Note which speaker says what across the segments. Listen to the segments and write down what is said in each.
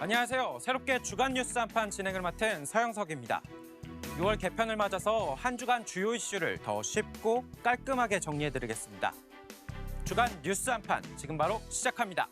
Speaker 1: 안녕하세요. 새롭게 주간 뉴스 한판 진행을 맡은 서영석입니다. 6월 개편을 맞아서 한 주간 주요 이슈를 더 쉽고 깔끔하게 정리해드리겠습니다. 주간 뉴스 한판 지금 바로 시작합니다.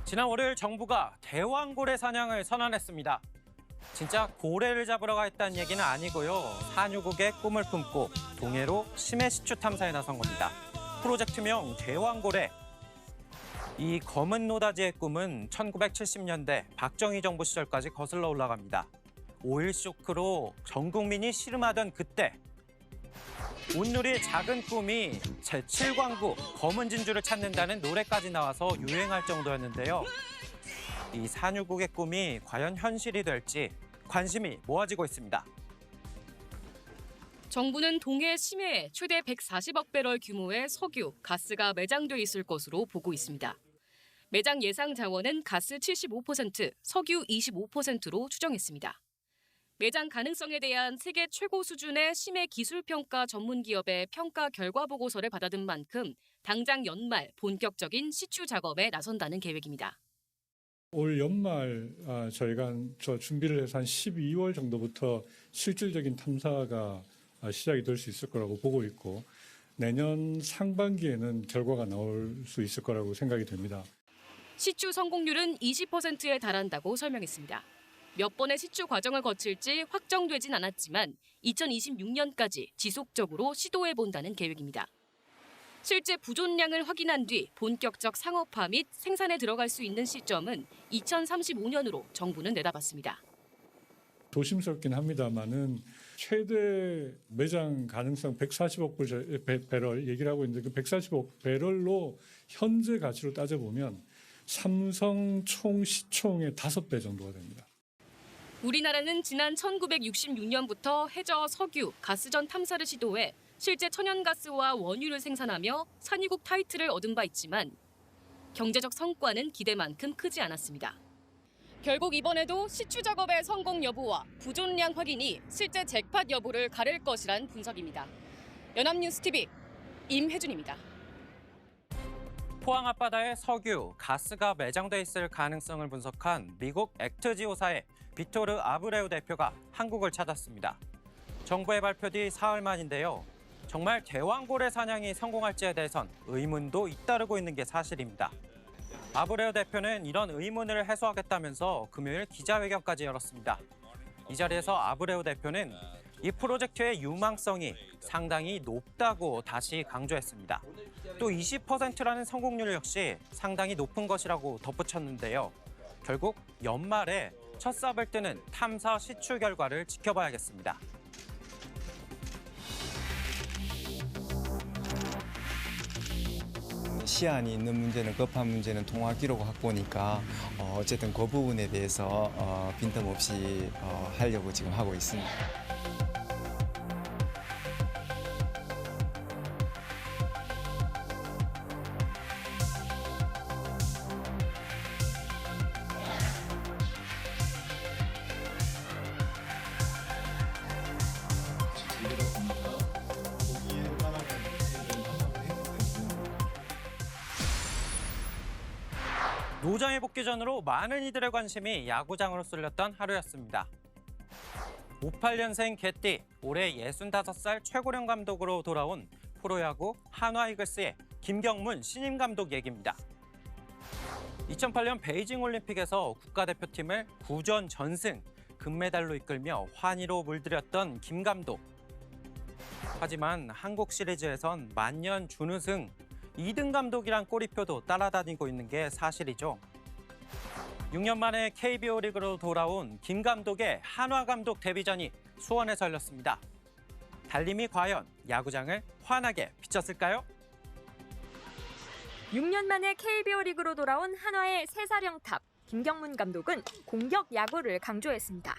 Speaker 1: 지난 월요일 정부가 대왕고래 사냥을 선언했습니다. 진짜 고래를 잡으러 가 있다는 얘기는 아니고요. 산유국의 꿈을 품고 동해로 심해 시추 탐사에 나선 겁니다. 프로젝트명 대왕고래. 이 검은 노다지의 꿈은 1970년대 박정희 정부 시절까지 거슬러 올라갑니다. 오일 쇼크로 전 국민이 씨름하던 그때 온누리의 작은 꿈이 제7광구 검은 진주를 찾는다는 노래까지 나와서 유행할 정도였는데요. 이 산유국의 꿈이 과연 현실이 될지 관심이 모아지고 있습니다.
Speaker 2: 정부는 동해 심해에 최대 140억 배럴 규모의 석유, 가스가 매장돼 있을 것으로 보고 있습니다. 매장 예상 자원은 가스 75%, 석유 25%로 추정했습니다. 매장 가능성에 대한 세계 최고 수준의 심해 기술평가 전문기업의 평가 결과 보고서를 받아든 만큼 당장 연말 본격적인 시추 작업에 나선다는 계획입니다.
Speaker 3: 올 연말 저희가 준비를 해서 한 12월 정도부터 실질적인 탐사가 시작이 될 수 있을 거라고 보고 있고 내년 상반기에는 결과가 나올 수 있을 거라고 생각이 됩니다.
Speaker 2: 시추 성공률은 20%에 달한다고 설명했습니다. 몇 번의 시추 과정을 거칠지 확정되진 않았지만 2026년까지 지속적으로 시도해본다는 계획입니다. 실제 부존량을 확인한 뒤 본격적 상업화 및 생산에 들어갈 수 있는 시점은 2035년으로 정부는 내다봤습니다.
Speaker 3: 조심스럽긴 합니다만은 최대 매장 가능성 140억 배럴 얘기를 하고 있는데 그 140억 배럴로 현재 가치로 따져보면 삼성 총 시총의 5배 정도가 됩니다.
Speaker 2: 우리나라는 지난 1966년부터 해저 석유, 가스전 탐사를 시도해 실제 천연가스와 원유를 생산하며 산유국 타이틀을 얻은 바 있지만 경제적 성과는 기대만큼 크지 않았습니다. 결국 이번에도 시추 작업의 성공 여부와 부존량 확인이 실제 잭팟 여부를 가릴 것이란 분석입니다. 연합뉴스TV 임혜준입니다.
Speaker 1: 포항 앞바다에 석유, 가스가 매장돼 있을 가능성을 분석한 미국 액트지오사의 비토르 아브레우 대표가 한국을 찾았습니다. 정부의 발표 뒤 사흘 만인데요. 정말 대왕고래 사냥이 성공할지에 대해선 의문도 잇따르고 있는 게 사실입니다. 아브레우 대표는 이런 의문을 해소하겠다면서 금요일 기자회견까지 열었습니다. 이 자리에서 아브레우 대표는 이 프로젝트의 유망성이 상당히 높다고 다시 강조했습니다. 또 20%라는 성공률 역시 상당히 높은 것이라고 덧붙였는데요. 결국 연말에 첫 삽을 뜨는 탐사 시추 결과를 지켜봐야겠습니다.
Speaker 4: 시한이 있는 문제는 급한 문제는 통화 기록 확보니까 어쨌든 그 부분에 대해서 빈틈없이 하려고 지금 하고 있습니다.
Speaker 1: 노장의 복귀 전으로 많은 이들의 관심이 야구장으로 쏠렸던 하루였습니다. 58년생 개띠, 올해 65살 최고령 감독으로 돌아온 프로야구 한화 이글스의 김경문 신임 감독 얘기입니다. 2008년 베이징 올림픽에서 국가대표팀을 9전 전승, 금메달로 이끌며 환희로 물들였던 김 감독. 하지만 한국 시리즈에선 만년 준우승, 2등 감독이란 꼬리표도 따라다니고 있는 게 사실이죠. 6년 만에 KBO 리그로 돌아온 김 감독의 한화 감독 데뷔전이 수원에서 열렸습니다. 달림이 과연 야구장을 환하게 비쳤을까요?
Speaker 5: 6년 만에 KBO 리그로 돌아온 한화의 새사령탑 김경문 감독은 공격 야구를 강조했습니다.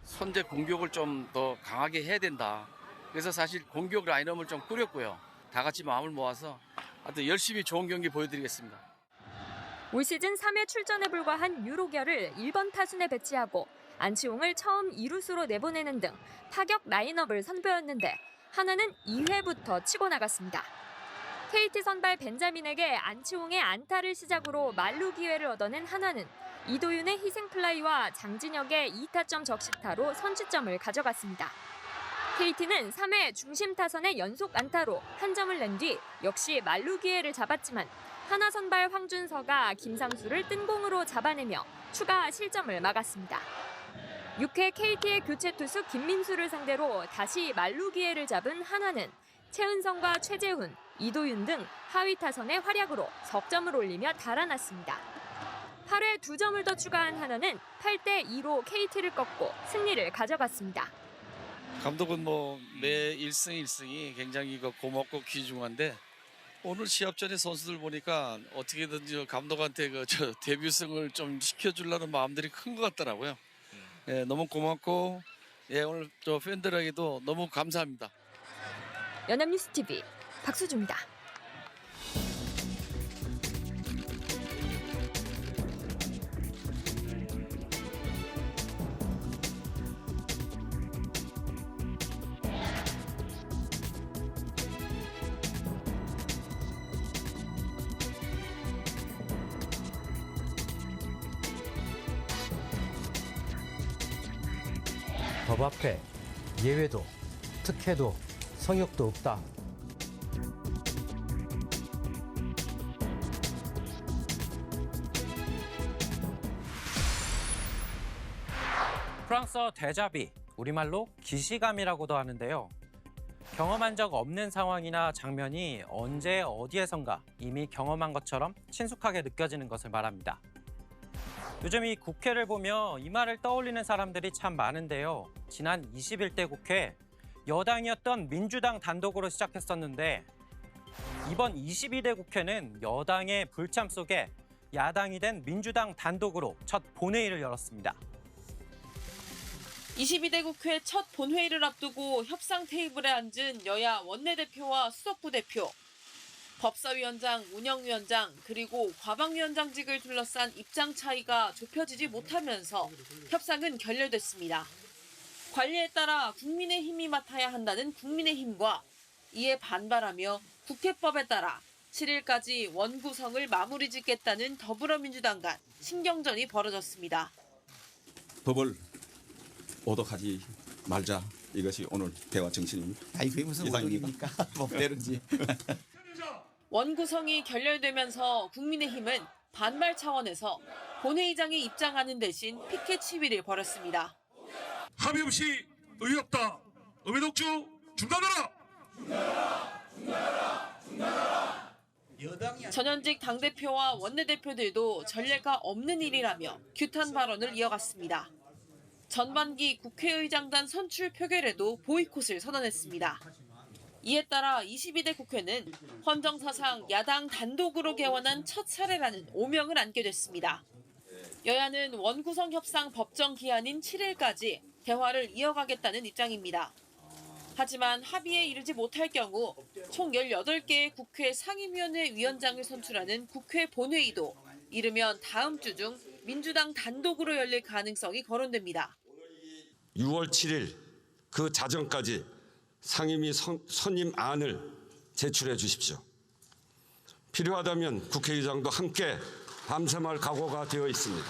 Speaker 6: 선제 공격을 좀 더 강하게 해야 된다. 그래서 사실 공격 라인업을 좀 꾸렸고요. 다 같이 마음을 모아서 하여튼 열심히 좋은 경기 보여드리겠습니다.
Speaker 5: 올 시즌 3회 출전에 불과한 유로결을 1번 타순에 배치하고 안치홍을 처음 2루수로 내보내는 등 타격 라인업을 선보였는데 하나는 2회부터 치고 나갔습니다. KT 선발 벤자민에게 안치홍의 안타를 시작으로 만루 기회를 얻어낸 하나는 이도윤의 희생플라이와 장진혁의 2타점 적시타로 선취점을 가져갔습니다. KT는 3회 중심 타선의 연속 안타로 한 점을 낸 뒤 역시 만루 기회를 잡았지만 하나 선발 황준서가 김상수를 뜬공으로 잡아내며 추가 실점을 막았습니다. 6회 KT의 교체 투수 김민수를 상대로 다시 만루 기회를 잡은 하나는 최은성과 최재훈, 이도윤 등 하위 타선의 활약으로 석점을 올리며 달아났습니다. 8회 2점을 더 추가한 하나는 8대2로 KT를 꺾고 승리를 가져갔습니다.
Speaker 6: 감독은 매 1승 1승이 굉장히 고맙고 귀중한데 오늘 시합전에 선수들 보니까 어떻게든지 감독한테 데뷔승을 좀 시켜주려는 마음들이 큰 것 같더라고요. 예, 너무 고맙고 오늘 팬들에게도 너무 감사합니다.
Speaker 5: 연합뉴스TV 박수주입니다.
Speaker 7: 법 앞에 예외도 특혜도 성역도 없다.
Speaker 1: 프랑스어 데자비, 우리말로 기시감이라고도 하는데요. 경험한 적 없는 상황이나 장면이 언제 어디에선가 이미 경험한 것처럼 친숙하게 느껴지는 것을 말합니다. 요즘 이 국회를 보며 이 말을 떠올리는 사람들이 참 많은데요. 지난 21대 국회 여당이었던 민주당 단독으로 시작했었는데 이번 22대 국회는 여당의 불참 속에 야당이 된 민주당 단독으로 첫 본회의를 열었습니다.
Speaker 8: 22대 국회 첫 본회의를 앞두고 협상 테이블에 앉은 여야 원내대표와 수석부 대표, 법사위원장, 운영위원장, 그리고 과방위원장직을 둘러싼 입장 차이가 좁혀지지 못하면서 협상은 결렬됐습니다. 관리에 따라 국민의힘이 맡아야 한다는 국민의힘과 이에 반발하며 국회법에 따라 7일까지 원구성을 마무리 짓겠다는 더불어민주당 간 신경전이 벌어졌습니다.
Speaker 9: 법을 오독하지 말자. 이것이 오늘 대화 정신입니다.
Speaker 4: 아니 그게 무슨 오독입니까? 법대로지.
Speaker 8: 원구성이 결렬되면서 국민의힘은 반발 차원에서 본회의장에 입장하는 대신 피켓 시위를 벌였습니다.
Speaker 10: 합의 없이 의의 없다. 의회 독주 중단하라.
Speaker 8: 전현직 당대표와 원내대표들도 전례가 없는 일이라며 규탄 발언을 이어갔습니다. 전반기 국회의장단 선출 표결에도 보이콧을 선언했습니다. 이에 따라 22대 국회는 헌정사상 야당 단독으로 개원한 첫 사례라는 오명을 안게 됐습니다. 여야는 원구성 협상 법정 기한인 7일까지 대화를 이어가겠다는 입장입니다. 하지만 합의에 이르지 못할 경우 총 18개의 국회 상임위원회 위원장을 선출하는 국회 본회의도 이르면 다음 주 중 민주당 단독으로 열릴 가능성이 거론됩니다.
Speaker 11: 6월 7일 그 자정까지 상임위 선임안을 제출해 주십시오. 필요하다면 국회의장도 함께 밤샘할 각오가 되어 있습니다.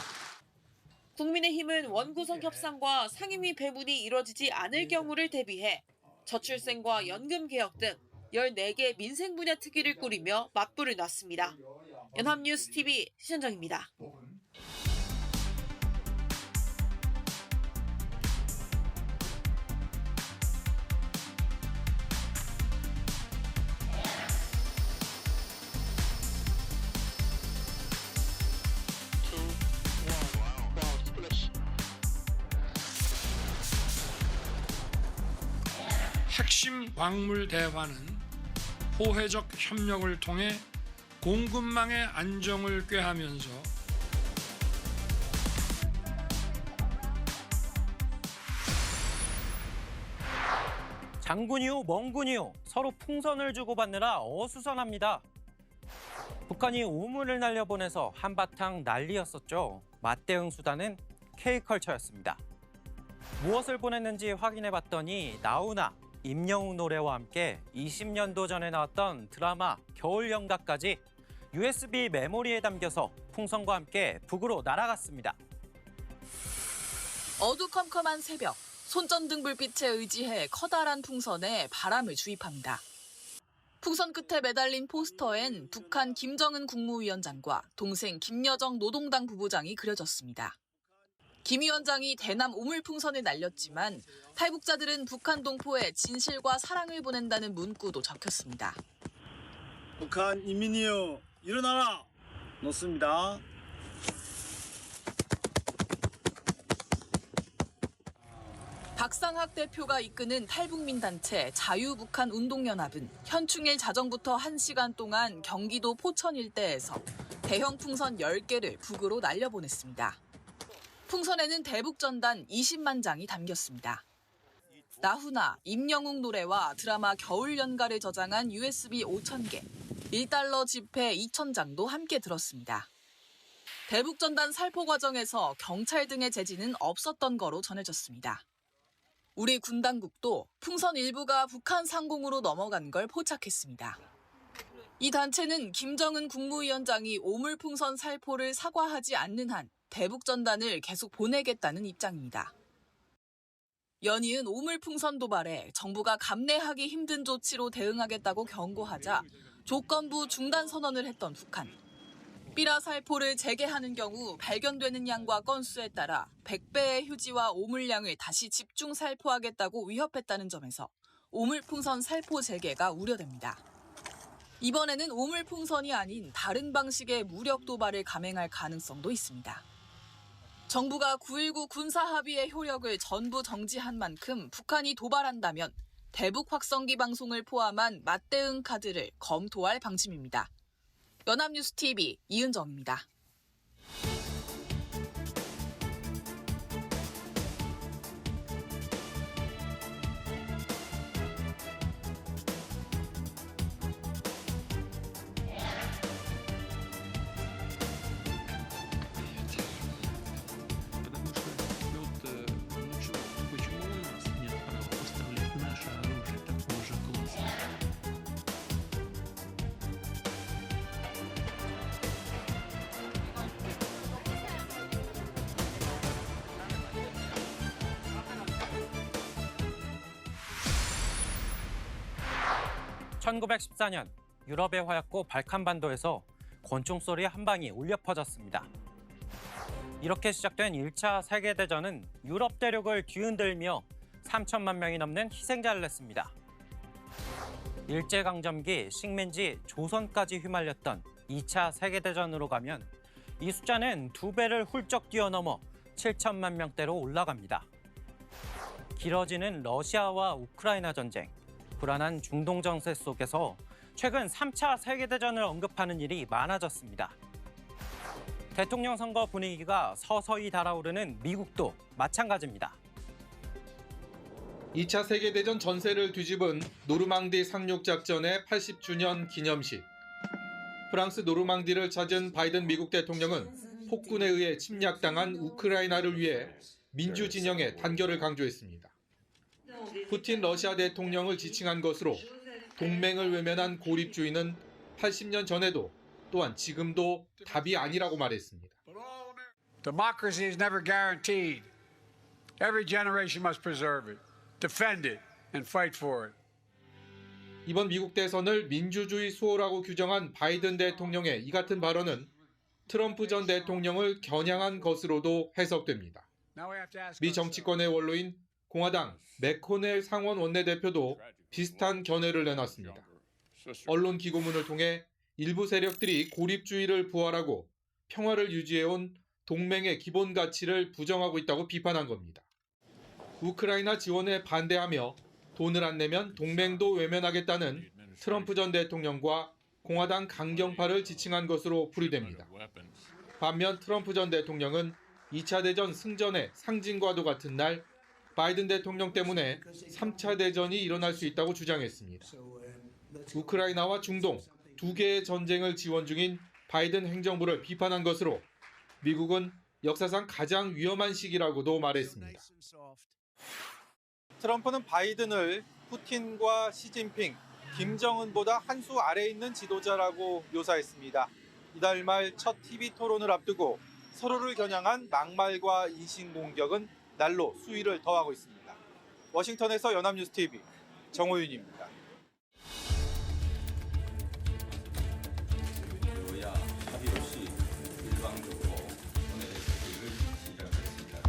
Speaker 8: 국민의힘은 원구성 협상과 상임위 배분이 이뤄지지 않을 경우를 대비해 저출생과 연금 개혁 등 14개 민생 분야 특위를 꾸리며 맞불을 놨습니다. 연합뉴스TV 신현정입니다.
Speaker 10: 핵심 광물 대화는 호혜적 협력을 통해 공급망의 안정을 꾀하면서
Speaker 1: 장군이요, 멍군이요 서로 풍선을 주고받느라 어수선합니다. 북한이 오물을 날려보내서 한바탕 난리였었죠. 맞대응 수단은 K컬처였습니다. 무엇을 보냈는지 확인해봤더니 나훈아, 임영웅 노래와 함께 20년도 전에 나왔던 드라마 겨울연가까지 USB 메모리에 담겨서 풍선과 함께 북으로 날아갔습니다.
Speaker 12: 어두컴컴한 새벽, 손전등 불빛에 의지해 커다란 풍선에 바람을 주입합니다. 풍선 끝에 매달린 포스터엔 북한 김정은 국무위원장과 동생 김여정 노동당 부부장이 그려졌습니다. 김 위원장이 대남 오물풍선을 날렸지만 탈북자들은 북한 동포에 진실과 사랑을 보낸다는 문구도 적혔습니다.
Speaker 13: 북한 인민이여 일어나라! 놓습니다.
Speaker 12: 박상학 대표가 이끄는 탈북민 단체 자유북한운동연합은 현충일 자정부터 1시간 동안 경기도 포천 일대에서 대형 풍선 10개를 북으로 날려보냈습니다. 풍선에는 대북전단 20만 장이 담겼습니다. 나훈아, 임영웅 노래와 드라마 겨울연가를 저장한 USB 5,000개, 1달러 지폐 2,000장도 함께 들었습니다. 대북전단 살포 과정에서 경찰 등의 제지는 없었던 거로 전해졌습니다. 우리 군 당국도 풍선 일부가 북한 상공으로 넘어간 걸 포착했습니다. 이 단체는 김정은 국무위원장이 오물풍선 살포를 사과하지 않는 한 대북전단을 계속 보내겠다는 입장입니다. 연이은 오물풍선 도발에 정부가 감내하기 힘든 조치로 대응하겠다고 경고하자 조건부 중단 선언을 했던 북한. 삐라 살포를 재개하는 경우 발견되는 양과 건수에 따라 100배의 휴지와 오물량을 다시 집중 살포하겠다고 위협했다는 점에서 오물풍선 살포 재개가 우려됩니다. 이번에는 오물풍선이 아닌 다른 방식의 무력 도발을 감행할 가능성도 있습니다. 정부가 9.19 군사합의의 효력을 전부 정지한 만큼 북한이 도발한다면 대북 확성기 방송을 포함한 맞대응 카드를 검토할 방침입니다. 연합뉴스TV 이은정입니다.
Speaker 1: (1914년) 유럽의 화약고 발칸반도에서 권총 소리 한 방이 울려 퍼졌습니다. 이렇게 시작된 1차 세계대전은 유럽 대륙을 뒤흔들며 3천만 명이 넘는 희생자를 냈습니다. 일제강점기 식민지 조선까지 휘말렸던 2차 세계대전으로 가면 이 숫자는 2배를 훌쩍 뛰어넘어 7천만 명대로 올라갑니다. 길어지는 러시아와 우크라이나 전쟁, 불안한 중동 정세 속에서 최근 3차 세계대전을 언급하는 일이 많아졌습니다. 대통령 선거 분위기가 서서히 달아오르는 미국도 마찬가지입니다.
Speaker 14: 2차 세계대전 전세를 뒤집은 노르망디 상륙작전의 80주년 기념식. 프랑스 노르망디를 찾은 바이든 미국 대통령은 폭군에 의해 침략당한 우크라이나를 위해 민주진영의 단결을 강조했습니다. 푸틴 러시아 대통령을 지칭한 것으로 동맹을 외면한 고립주의는 80년 전에도 또한 지금도 답이 아니라고 말했습니다.
Speaker 15: Democracy is never guaranteed. Every generation must preserve it, defend it, and fight for it.
Speaker 14: 이번 미국 대선을 민주주의 수호라고 규정한 바이든 대통령의 이 같은 발언은 트럼프 전 대통령을 겨냥한 것으로도 해석됩니다. 미 정치권의 원로인 공화당 맥코넬 상원 원내대표도 비슷한 견해를 내놨습니다. 언론 기고문을 통해 일부 세력들이 고립주의를 부활하고 평화를 유지해온 동맹의 기본 가치를 부정하고 있다고 비판한 겁니다. 우크라이나 지원에 반대하며 돈을 안 내면 동맹도 외면하겠다는 트럼프 전 대통령과 공화당 강경파를 지칭한 것으로 풀이됩니다. 반면 트럼프 전 대통령은 2차 대전 승전의 상징과도 같은 날 바이든 대통령 때문에 3차 대전이 일어날 수 있다고 주장했습니다. 우크라이나와 중동 두 개의 전쟁을 지원 중인 바이든 행정부를 비판한 것으로 미국은 역사상 가장 위험한 시기라고도 말했습니다.
Speaker 16: 트럼프는 바이든을 푸틴과 시진핑, 김정은보다 한 수 아래에 있는 지도자라고 묘사했습니다. 이달 말 첫 TV 토론을 앞두고 서로를 겨냥한 막말과 인신공격은 날로 수위를 더하고 있습니다. 워싱턴에서 연합뉴스TV 정호윤입니다.
Speaker 9: 여야 합의 없이 일방적으로 본회의 회의를 시작했습니다.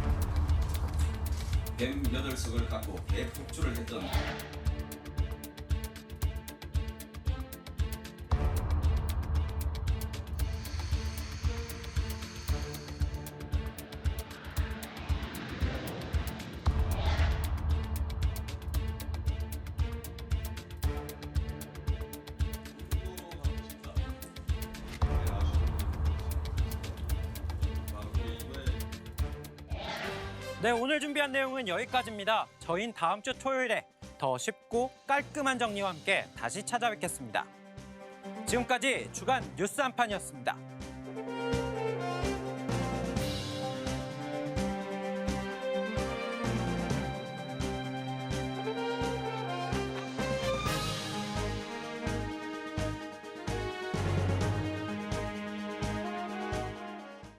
Speaker 9: 108석을 갖고 대폭주를 했던
Speaker 1: 네, 오늘 준비한 내용은 여기까지입니다. 저희는 다음 주 토요일에 더 쉽고 깔끔한 정리와 함께 다시 찾아뵙겠습니다. 지금까지 주간 뉴스 한판이었습니다.